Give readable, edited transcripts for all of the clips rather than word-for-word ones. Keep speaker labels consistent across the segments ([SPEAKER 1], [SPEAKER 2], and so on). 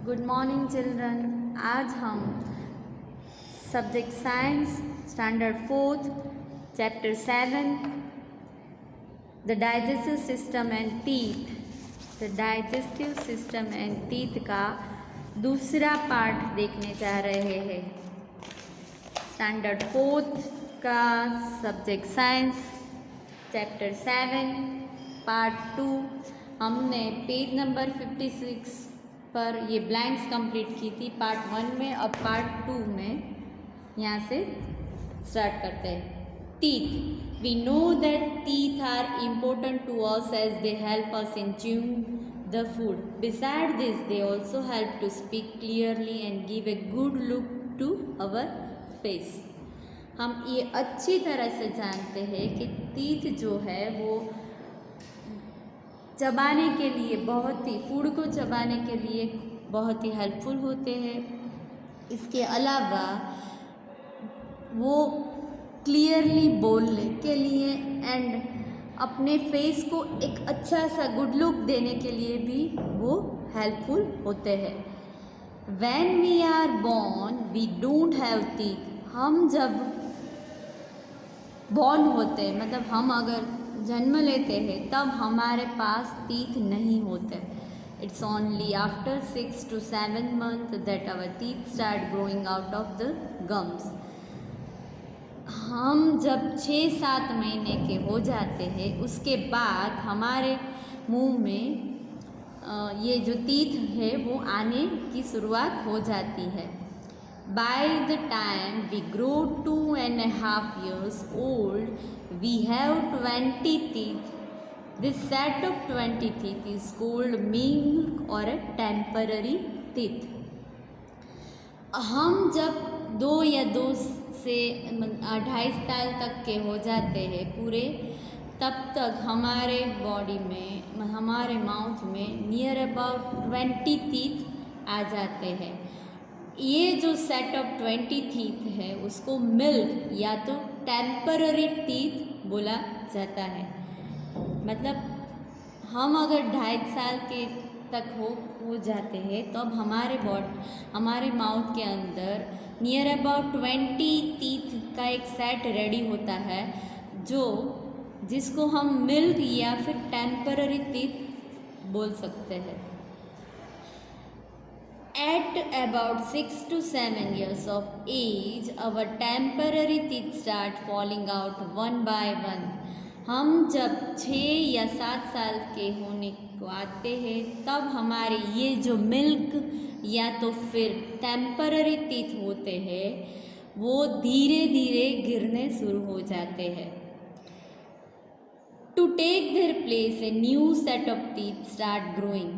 [SPEAKER 1] Good morning children. आज हम subject science standard 4 chapter 7 the digestive system and teeth का दूसरा पार्ट देखने जा रहे हैं। स्टैंडर्ड 4 का सब्जेक्ट साइंस चैप्टर 7 पार्ट 2 हमने पेज नंबर 56 पर ये ब्लैंक्स कंप्लीट की थी पार्ट 1 में। अब पार्ट 2 में यहाँ से स्टार्ट करते हैं। Teeth, we know that teeth are important to us as they help us in chewing the food. Beside this they also help to speak clearly and give a good look to our face. हम ये अच्छी तरह से जानते हैं कि teeth जो है वो चबाने के लिए फूड को चबाने के लिए बहुत ही हेल्पफुल होते हैं। इसके अलावा वो क्लियरली बोलने के लिए एंड अपने फेस को एक अच्छा सा गुड लुक देने के लिए भी वो हेल्पफुल होते हैं। When we are born, we don't have teeth. हम जब बॉर्न होते हैं मतलब हम अगर जन्म लेते हैं तब हमारे पास टीथ नहीं होते। It's only after 6 to 7 months that our teeth start growing out of the gums. हम जब 6-7 महीने के हो जाते हैं उसके बाद हमारे मुंह में ये जो टीथ है वो आने की शुरुआत हो जाती है। By the time we grow 2.5 years old, we have 20 teeth. This set of 20 teeth is called milk or a temporary teeth. हम जब 2 या 2 से 2.5 साल तक के हो जाते हैं पूरे, तब तक हमारे बॉडी में हमारे माउथ में नियर अबाउट 20 टीथ आ जाते हैं। ये जो सेट ऑफ 20 टीथ है उसको मिल्क या तो टेम्पररी टीथ बोला जाता है। मतलब हम अगर 2.5 साल के तक हो जाते हैं तब तो हमारे माउथ के अंदर नियर अबाउट 20 टीथ का एक सेट रेडी होता है जिसको हम मिल्क या फिर टेम्पररी टीथ बोल सकते हैं। At about 6 to 7 years of age, our temporary teeth start falling out one by one. हम जब 6 या 7 साल के होने को आते हैं तब हमारे ये जो मिल्क या तो फिर टेम्पररी टीथ होते हैं वो धीरे धीरे गिरने शुरू हो जाते हैं। To take their place, a new set of teeth start growing.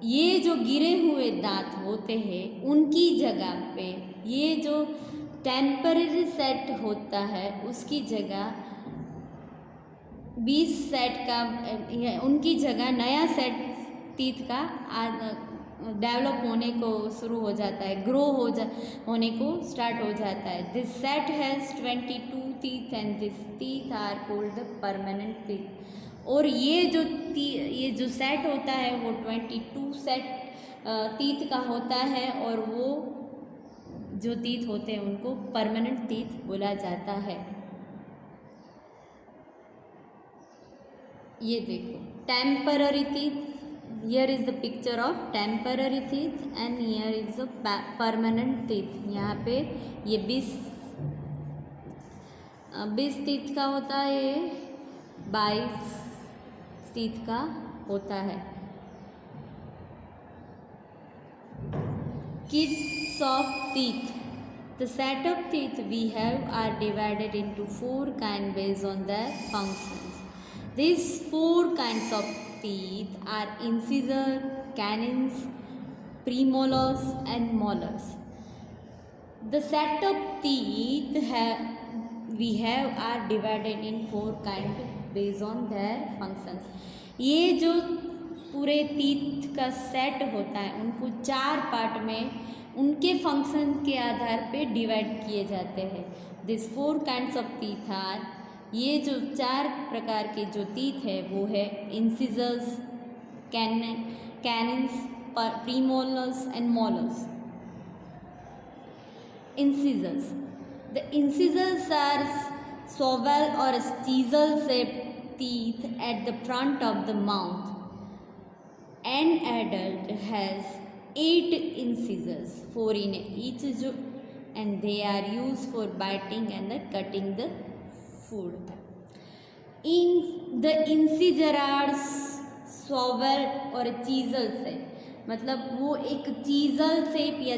[SPEAKER 1] ये जो गिरे हुए दांत होते हैं उनकी जगह पे ये जो टेम्पररी सेट होता है उसकी जगह 20 सेट का उनकी जगह नया सेट टीथ का डेवलप होने को शुरू हो जाता है, होने को स्टार्ट हो जाता है। This set has 22 teeth and this teeth are called the permanent teeth. और ये जो सेट होता है वो 22 सेट टीथ का होता है और वो जो टीथ होते हैं उनको परमानेंट टीथ बोला जाता है। ये देखो temporary teeth, here is the picture of temporary teeth and here is the permanent teeth. यहाँ पे ये 20 टीथ का होता है, ये 22 टीथ का होता है। Kids of teeth. The set of teeth we have are divided into 4 kinds based on their functions. These 4 kinds of teeth are incisor, canines, premolars and molars. The set of teeth we have are divided in 4 kinds based on their functions. ये जो पूरे teeth का set होता है उनको 4 part में उनके function के आधार पे डिवाइड किए जाते हैं। This 4 kinds of teeth are, ये जो 4 प्रकार के जो टीथ है वो है incisors, कैनिन्स, premolars and molars. Incisors. The incisors are shovel or chisel-shaped teeth at the front of the mouth. An adult has 8 incisors, 4 in each jaw, and they are used for biting and cutting the food. The incisor are shovel और chisel से, मतलब वो एक chisel shape या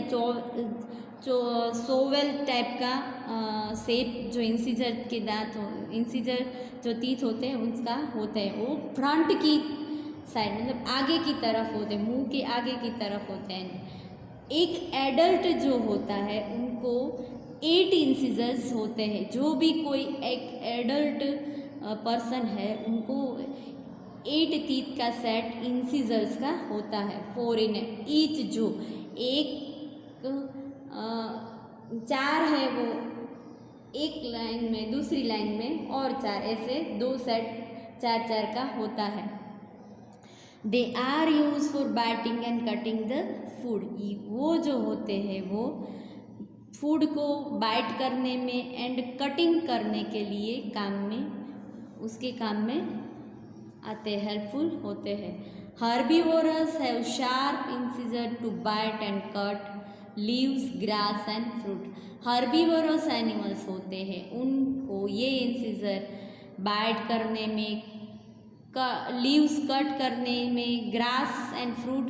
[SPEAKER 1] shovel type का shape जो incisor के दांत इंसीजर जो टीथ होते हैं उसका होते हैं, वो फ्रंट की साइड मतलब आगे की तरफ होते हैं, मुंह के आगे की तरफ होते हैं। एक एडल्ट जो होता है उनको 8 इंसीजर्स होते हैं। जो भी कोई एक एडल्ट पर्सन है उनको 8 टीथ का सेट इंसीजर्स का होता है, 4 इन ईच जो एक 4 है वो एक लाइन में, दूसरी लाइन में और 4, ऐसे 2 सेट 4 का होता है। They are use for biting and cutting the food. वो जो होते हैं वो फूड को बाइट करने में एंड कटिंग करने के लिए उसके काम में आते, हेल्पफुल होते हैं। Herbivorous have sharp incisor to bite and cut leaves, grass and fruit. Herbivorous animals होते हैं, उनको ये इंसिजर बाइट करने में, लीव्स कट करने में, grass and fruit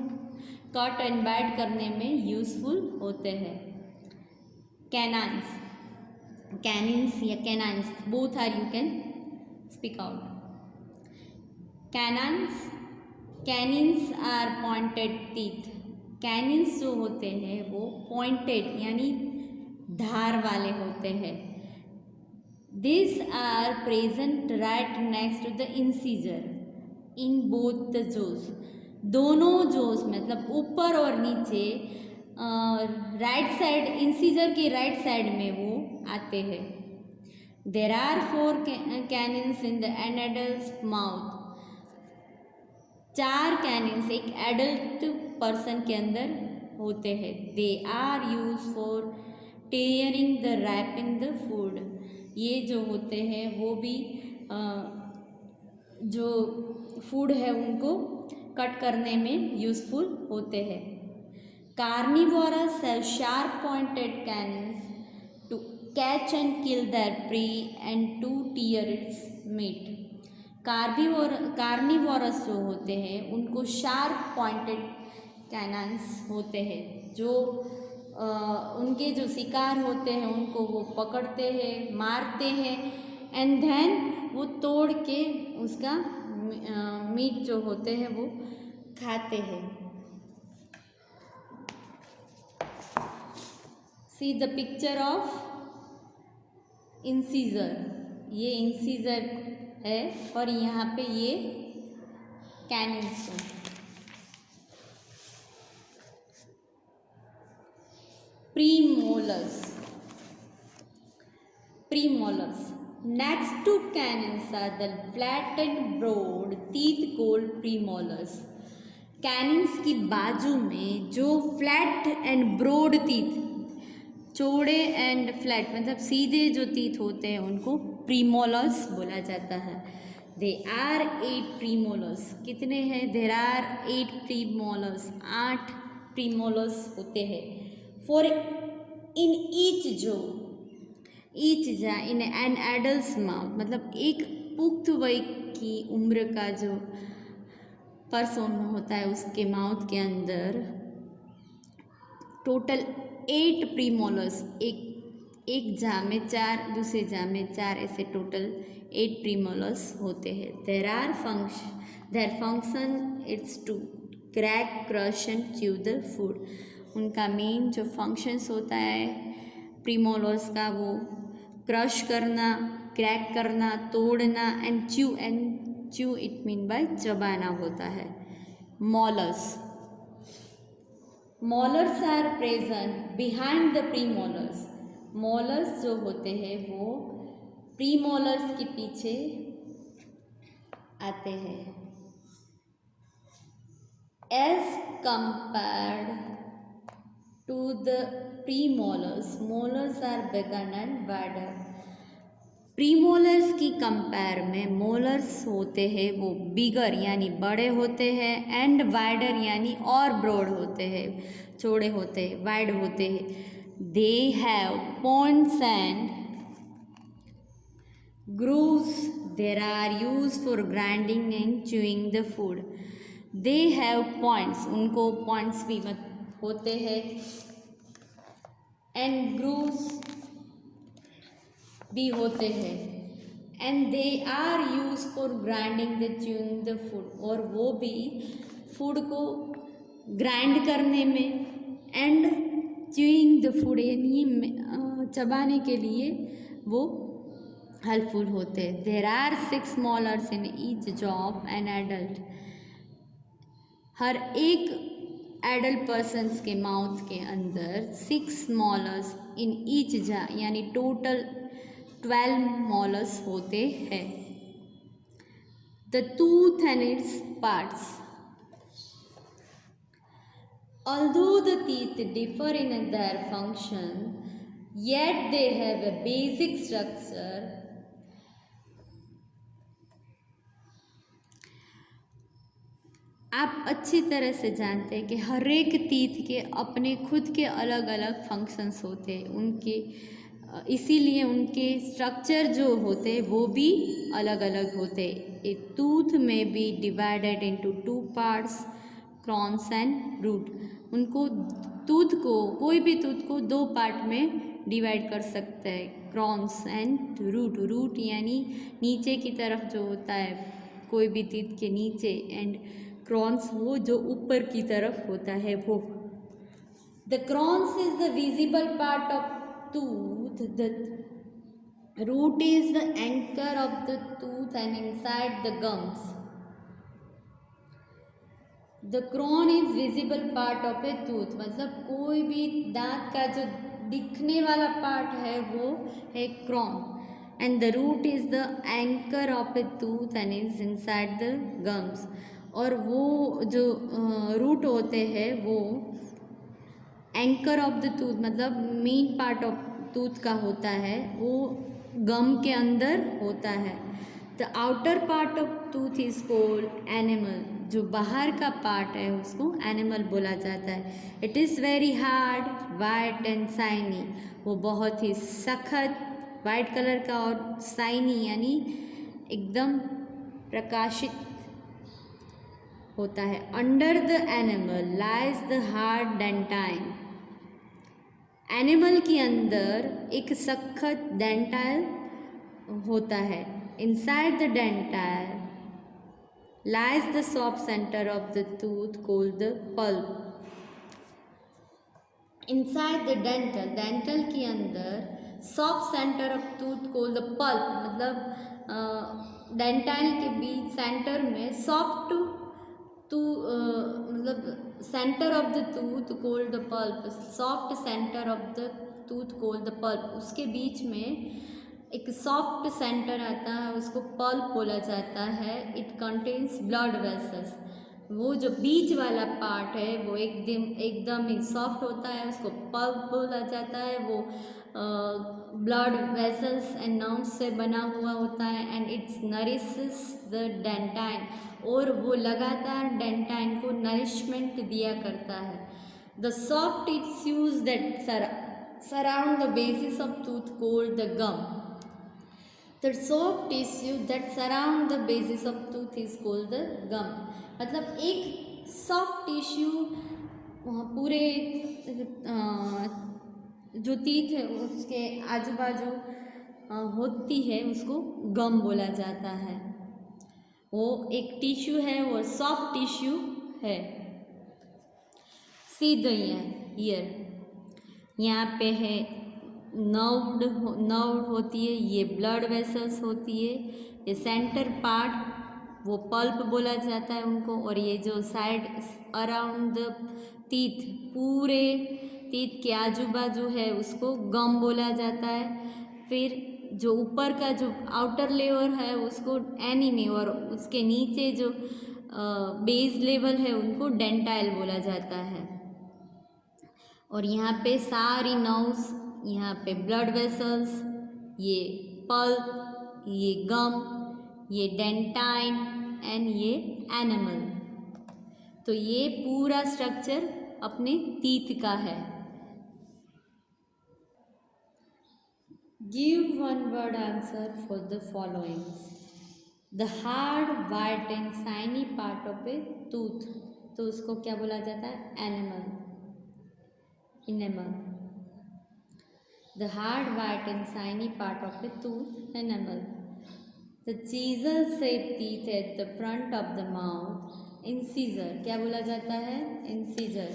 [SPEAKER 1] cut and bite करने में यूजफुल होते हैं। कैनिन्स या canines, both are you can speak out. Canines are pointed teeth. Canines जो होते हैं वो पॉइंटेड यानी धार वाले होते हैं। This are present right next to the incisor in both the jaws. दोनों जोस मतलब ऊपर और नीचे राइट साइड, इंसीजर की राइट साइड में वो आते हैं। There are 4 canines in the an adult mouth. 4 canines एक एडल्ट पर्सन के अंदर होते हैं। They are use for tearing the ripping the food. ये जो होते हैं वो भी जो फूड है उनको कट करने में यूजफुल होते हैं। Carnivores have sharp pointed canines to catch and kill their prey and to tear its meat. Carnivores जो होते हैं उनको शार्प पॉइंटेड कैनन्स होते हैं, जो उनके जो शिकार होते हैं उनको वो पकड़ते हैं, मारते हैं एंड देन वो तोड़ के उसका मीट जो होते हैं वो खाते हैं। See the picture of incisor. ये इंसीजर है और यहाँ पे ये कैनिन्स हैं। Premolars. Next to canines are the flat and broad teeth called premolars. कैनिन्स की बाजू में जो फ्लैट एंड ब्रॉड टीथ, चौड़े एंड फ्लैट मतलब सीधे जो टीथ होते हैं उनको प्रीमोलर्स बोला जाता है। They are 8 premolars. कितने हैं? There are 8 premolars. 8 प्रीमोलर्स होते हैं। फॉर इन ईच जो इन एन एडल्ट माउथ मतलब एक पुख्त वय की उम्र का जो पर्सन होता है उसके माउथ के अंदर टोटल 8 प्रीमोलर्स, एक जा में 4, दूसरे जा में 4, ऐसे टोटल 8 प्रीमोलर्स होते हैं। Their function it's to crack, crush and chew the food. उनका मेन जो फंक्शंस होता है प्रीमोलर्स का वो क्रश करना, क्रैक करना, तोड़ना and chew it mean by चबाना होता है। Molars are present behind the premolars. Molars जो होते हैं वो प्रीमोलर्स के पीछे आते हैं। as compared to the premolars. Molars are bigger and wider. Premolars की कंपेयर में मोलर्स होते हैं वो बिगर यानी बड़े होते हैं एंड वाइडर यानी और ब्रॉड होते हैं, चौड़े होते हैं, वाइड होते हैं। They have points and grooves. There are used for grinding and chewing the food. They have points. उनको points भी होते हैं and grooves भी होते हैं and they are used for grinding the chewing the food. और वो भी फूड को ग्राइंड करने में एंड chewing the food यानी चबाने के लिए वो हेल्पफुल होते हैं। There are 6 molars in each jaw an adult. हर एक एडल्ट पर्सन्स के माउथ के अंदर 6 molars इन ईच यानी टोटल 12 molars होते हैं। The tooth and its parts. Although the teeth differ in their function, yet they have a basic structure. आप अच्छी तरह से जानते हैं कि हर एक टीथ के अपने खुद के अलग अलग फंक्शंस होते हैं उनके, इसीलिए उनके स्ट्रक्चर जो होते हैं वो भी अलग अलग होते हैं। ए टूथ में be divided into 2 parts, crowns and root. उनको टूथ को, कोई भी टूथ को 2 पार्ट में डिवाइड कर सकते हैं, क्रॉन्स एंड रूट। रूट यानी नीचे की तरफ जो होता है कोई भी टीथ के नीचे, एंड क्रॉन्स वो जो ऊपर की तरफ होता है वो। The crowns is the visible part of tooth, the root is the anchor of the tooth and inside the gums. The crown is visible part of a tooth, मतलब कोई भी दांत का जो दिखने वाला पार्ट है वो है crown. And the root is the anchor of a tooth and is inside the gums. और वो जो रूट होते हैं वो एंकर ऑफ द टूथ मतलब मेन पार्ट ऑफ टूथ का होता है, वो गम के अंदर होता है। The outer part of tooth is called enamel. जो बाहर का पार्ट है उसको एनिमल बोला जाता है। It is very hard, white and shiny. वो बहुत ही सख्त, वाइट कलर का और शाइनी यानी एकदम प्रकाशित होता है। Under the enamel lies the hard dentine. Enamel के अंदर एक सख्त डेंटाइल होता है। Inside the dentine lies the soft centre of the tooth called the pulp. Inside the dental, dental के अंदर soft centre of tooth called the pulp, मतलब dentine के बीच सेंटर में सॉफ्ट मतलब centre of the tooth called the pulp, soft centre of the tooth called the pulp. उसके बीच में एक सॉफ्ट सेंटर आता है, उसको पल्प बोला जाता है। It contains blood vessels. वो जो बीच वाला पार्ट है वो एकदम ही सॉफ्ट होता है, उसको पल्प बोला जाता है। वो ब्लड वेसल्स एंड नर्व्स से बना हुआ होता है। And its nourishes the dentine, और वो लगातार डेंटाइन को नरिशमेंट दिया करता है। The soft tissues that surround the basis of tooth called the gum. The soft tissue that surround the basis of tooth is called the gum. मतलब एक soft tissue पूरे जो टीथ है उसके आजू बाजू होती है उसको गम बोला जाता है। वो एक टिश्यू है, वो सॉफ्ट टिश्यू है। सी द ईयर, यहाँ पे है नर्व्ड होती है, ये ब्लड वेसल्स होती है। ये सेंटर पार्ट वो पल्प बोला जाता है उनको, और ये जो साइड अराउंड द टीथ, पूरे टीथ के आजू बाजू है उसको गम बोला जाता है। फिर जो ऊपर का जो आउटर लेयर है उसको एनिमी, और उसके नीचे जो बेस लेवल है उनको डेंटाइल बोला जाता है। और यहाँ पे सारी नर्व्स, यहाँ पे ब्लड वेसल्स, ये पल्प, ये गम, ये डेंटाइन एंड ये एनिमल। तो ये पूरा स्ट्रक्चर अपने टीथ का है। Give one word answer for the followings. The hard white and shiny part of a tooth, तो उसको क्या बोला जाता है? Animal, enamel. The hard white and shiny part of a tooth, animal. The chisel shape teeth at the front of the mouth, incisor, क्या बोला जाता है? Incisor.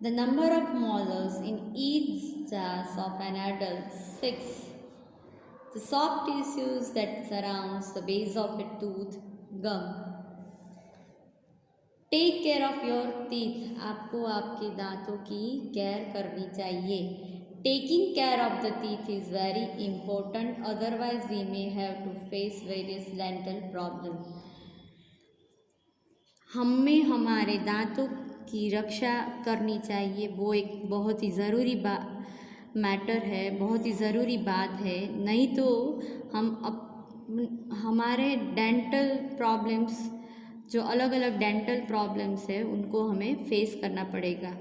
[SPEAKER 1] The number of molars in each jaws of an adult, 6. The soft tissues that surrounds the base of a tooth, gum. Take care of your teeth. आपको आपके दांतों की care करनी चाहिए। Taking care of the teeth is very important, otherwise we may have to face various dental problems. हमें हमारे दांतों की रक्षा करनी चाहिए, वो एक बहुत ही ज़रूरी मैटर है, बहुत ही ज़रूरी बात है। नहीं तो हमारे डेंटल प्रॉब्लम्स, जो अलग अलग डेंटल प्रॉब्लम्स है, उनको हमें फेस करना पड़ेगा।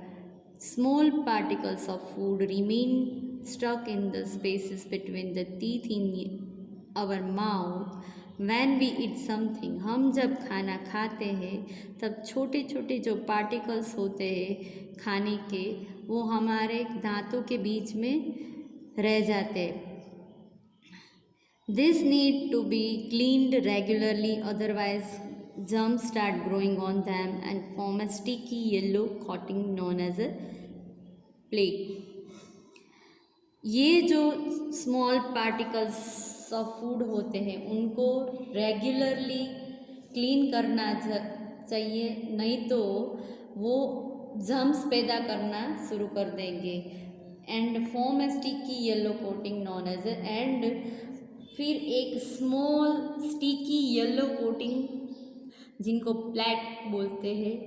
[SPEAKER 1] Small particles of food remain stuck in the spaces between the teeth in our mouth when we eat something. हम जब खाना खाते हैं तब छोटे छोटे जो पार्टिकल्स होते हैं खाने के, वो हमारे दांतों के बीच में रह जाते हैं। This need to be cleaned regularly, otherwise germs start growing on them and form a sticky yellow coating known as a plaque. ये जो स्मॉल पार्टिकल्स ऑफ फूड होते हैं उनको रेगुलरली क्लीन करना चाहिए, नहीं तो वो जर्म्स पैदा करना शुरू कर देंगे। And form a sticky yellow coating known as a, and फिर एक स्मॉल स्टिकी येलो कोटिंग जिनको प्लेक बोलते हैं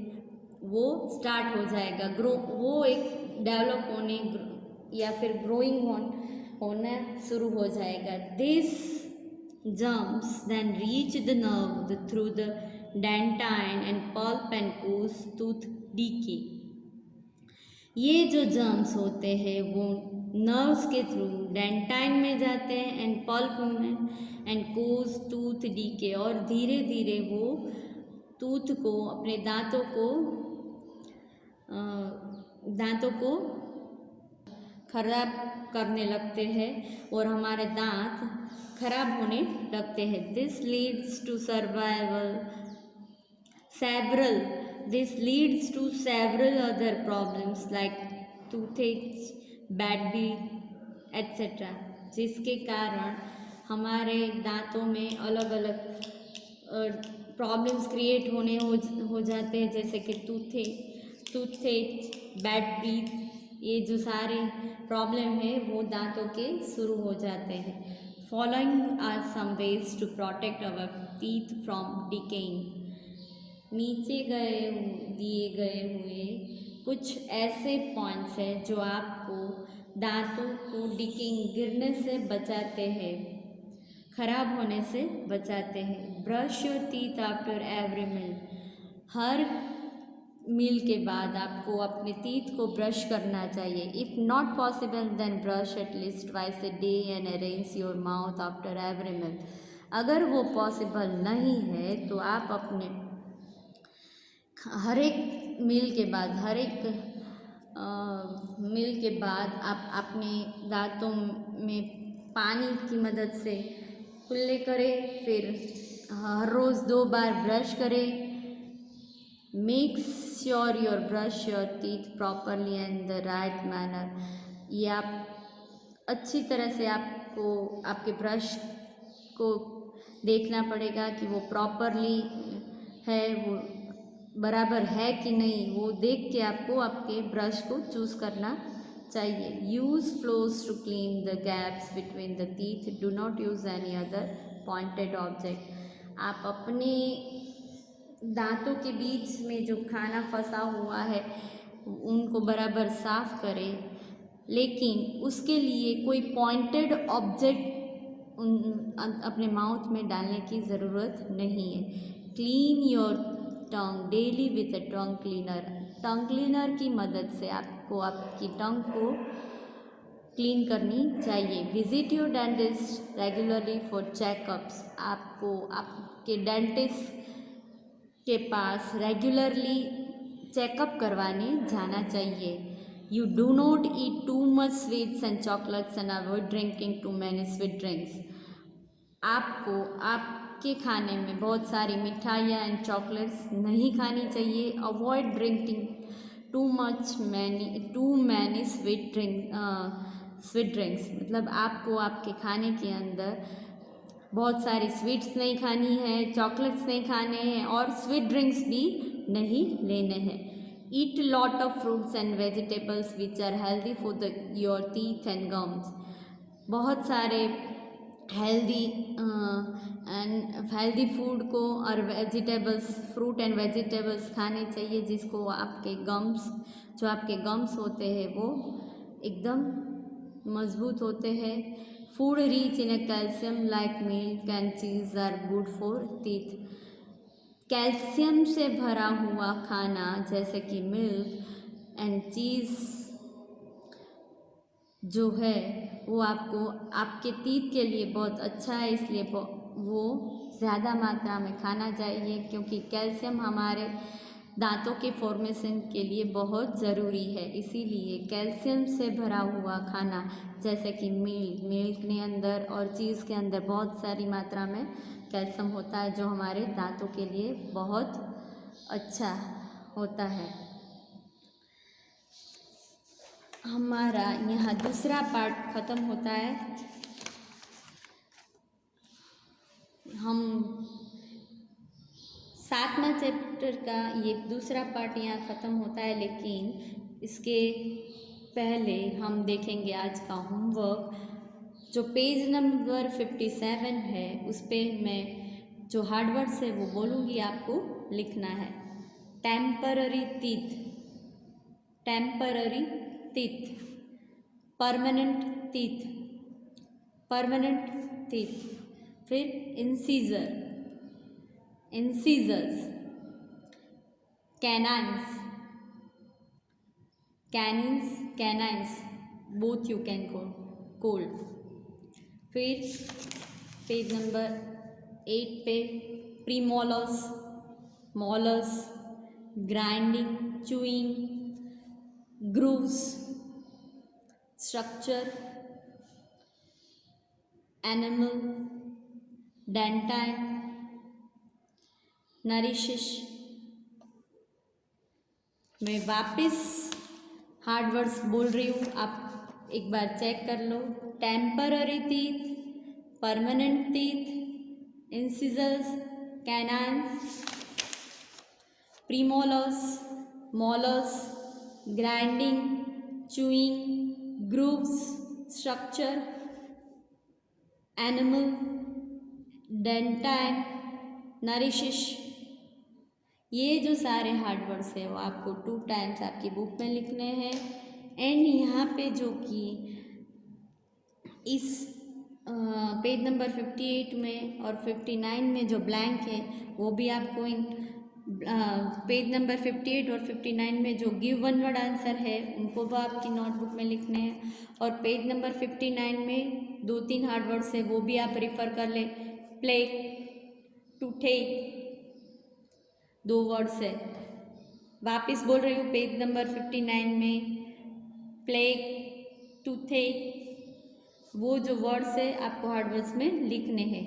[SPEAKER 1] वो स्टार्ट हो जाएगा, वो एक डेवलप होने या फिर ग्रोइंग होना शुरू हो जाएगा। This germs then reach the nerve through the dentine and pulp and cause tooth decay. ये जो जर्म्स होते हैं वो नर्व्स के थ्रू डेंटाइन में जाते हैं एंड पल्प में एंड कोज टूथ डीके, और धीरे धीरे वो टूथ को, अपने दांतों को खराब करने लगते हैं और हमारे दांत खराब होने लगते हैं। This leads to several other problems like toothache, bad breath etcetera, जिसके कारण हमारे दांतों में अलग अलग प्रॉब्लम्स क्रिएट हो जाते हैं, जैसे कि टूथेच, बैड ब्रीथ, ये जो सारे प्रॉब्लम है वो दांतों के शुरू हो जाते हैं। Following are some ways to protect our teeth from decaying. नीचे दिए गए हुए कुछ ऐसे पॉइंट्स हैं जो आपको दांतों को डिकेइंग, गिरने से बचाते हैं, खराब होने से बचाते हैं। Brush your teeth after every meal. हर मील के बाद आपको अपने टीथ को ब्रश करना चाहिए। If not possible then brush at least twice a day and arrange your mouth after every meal. अगर वो पॉसिबल नहीं है तो आप अपने हर एक मील के बाद आप अपने दांतों में पानी की मदद से कुल्ले करें, फिर हर रोज़ 2 बार ब्रश करें। Make sure your brush your teeth properly and the right manner. ये आप अच्छी तरह से आपको आपके ब्रश को देखना पड़ेगा कि वो प्रॉपरली है, वो बराबर है कि नहीं, वो देख के आपको आपके ब्रश को चूज़ करना चाहिए। Use floss to clean the gaps between the teeth, do not use any other pointed object. आप अपने दांतों के बीच में जो खाना फंसा हुआ है उनको बराबर साफ करें, लेकिन उसके लिए कोई पॉइंटेड ऑब्जेक्ट अपने माउथ में डालने की ज़रूरत नहीं है। Clean your tongue daily with a tongue cleaner. Tongue cleaner की मदद से आपको आपकी टंग को क्लीन करनी चाहिए। Visit your dentist regularly for checkups. आपको आपके डेंटिस्ट के पास रेगुलरली चेकअप करवाने जाना चाहिए। You do not eat too much sweets and chocolates and avoid drinking too many sweet drinks. आपको आपके खाने में बहुत सारी मिठाइयाँ एंड चॉकलेट्स नहीं खानी चाहिए। Avoid drinking too many sweet drinks मतलब आपको आपके खाने के अंदर बहुत सारी स्वीट्स नहीं खानी है, चॉकलेट्स नहीं खाने हैं और स्वीट ड्रिंक्स भी नहीं लेने हैं। Eat lot of fruits and vegetables which are healthy for your teeth and gums. बहुत सारे हेल्दी फूड को और वेजिटेबल्स, फ्रूट एंड वेजिटेबल्स खाने चाहिए जिसको आपके गम्स होते हैं वो एकदम मजबूत होते हैं। Food rich in a calcium like milk and cheese are good for teeth. Calcium से भरा हुआ खाना जैसे कि मिल्क एंड चीज़ जो है वो आपको आपके टीथ के लिए बहुत अच्छा है, इसलिए वो ज़्यादा मात्रा में खाना चाहिए क्योंकि कैल्शियम हमारे दांतों के फॉर्मेशन के लिए बहुत ज़रूरी है। इसीलिए कैल्शियम से भरा हुआ खाना जैसे कि मिल्क के अंदर और चीज़ के अंदर बहुत सारी मात्रा में कैल्शियम होता है जो हमारे दांतों के लिए बहुत अच्छा होता है। हमारा यहाँ दूसरा पार्ट ख़त्म होता है। हम 7वां चैप्टर का ये दूसरा पार्ट यहाँ ख़त्म होता है, लेकिन इसके पहले हम देखेंगे आज का होमवर्क जो पेज नंबर 57 है। उस पर मैं जो हार्ड वर्ड्स है वो बोलूँगी, आपको लिखना है। Temporary teeth, temporary teeth, permanent teeth, permanent teeth. फिर incisor, incisors, canines, canines, canines, both you can call. फिर पेज नंबर 8 पे premolars, molars, grinding, chewing, grooves, structure, enamel, dentine, nourishes. मैं वापस हार्ड वर्ड्स बोल रही हूँ, आप एक बार चेक कर लो। Temporary teeth, permanent teeth, incisors, canines, premolars, molars, grinding, chewing, grooves, structure, enamel, dentine, nourishes. ये जो सारे हार्ड वर्ड्स है वो आपको 2 टाइम्स आपकी बुक में लिखने हैं। एंड यहाँ पे जो कि इस पेज नंबर 58 में और 59 में जो ब्लैंक है वो भी आपको इन पेज नंबर 58 और 59 में जो गिव वन वर्ड आंसर है उनको भी आपकी नोटबुक में लिखने हैं। और पेज नंबर 59 में 2-3 हार्ड वर्ड्स है वो भी आप रेफर कर लें। प्लेग, टूथेक, 2 वर्ड्स है। वापस बोल रही हूँ, पेज नंबर 59 में प्लेग, टूथेक, वो जो वर्ड्स है आपको हार्ड वर्ड्स में लिखने हैं।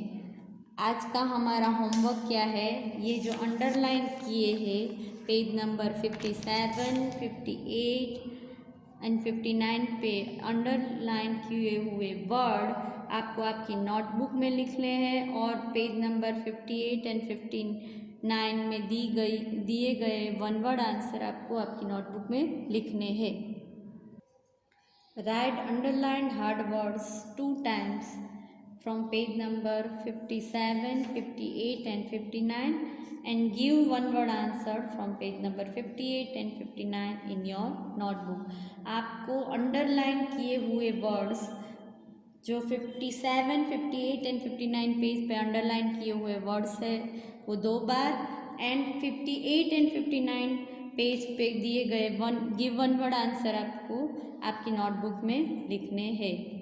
[SPEAKER 1] आज का हमारा होमवर्क क्या है, ये जो अंडरलाइन किए हैं पेज नंबर 57, 58 एंड 59 पे अंडरलाइन किए हुए वर्ड आपको आपकी नोटबुक में लिखने हैं और पेज नंबर 58 एंड 59 में दिए गए 1 वर्ड आंसर आपको आपकी नोटबुक में लिखने हैं। Write underlined hard words 2 times. from page number 57, 58 and 59 and give one word answer from page number 58 and 59 in your notebook. आपको underline किए हुए words जो 57, 58 एंड 59 पेज पे अंडरलाइन किए हुए वर्ड्स है वो 2 बार एंड 58 एंड 59 पेज पे दिए गए गिव वन वर्ड आंसर आपको आपकी नोटबुक में लिखने हैं।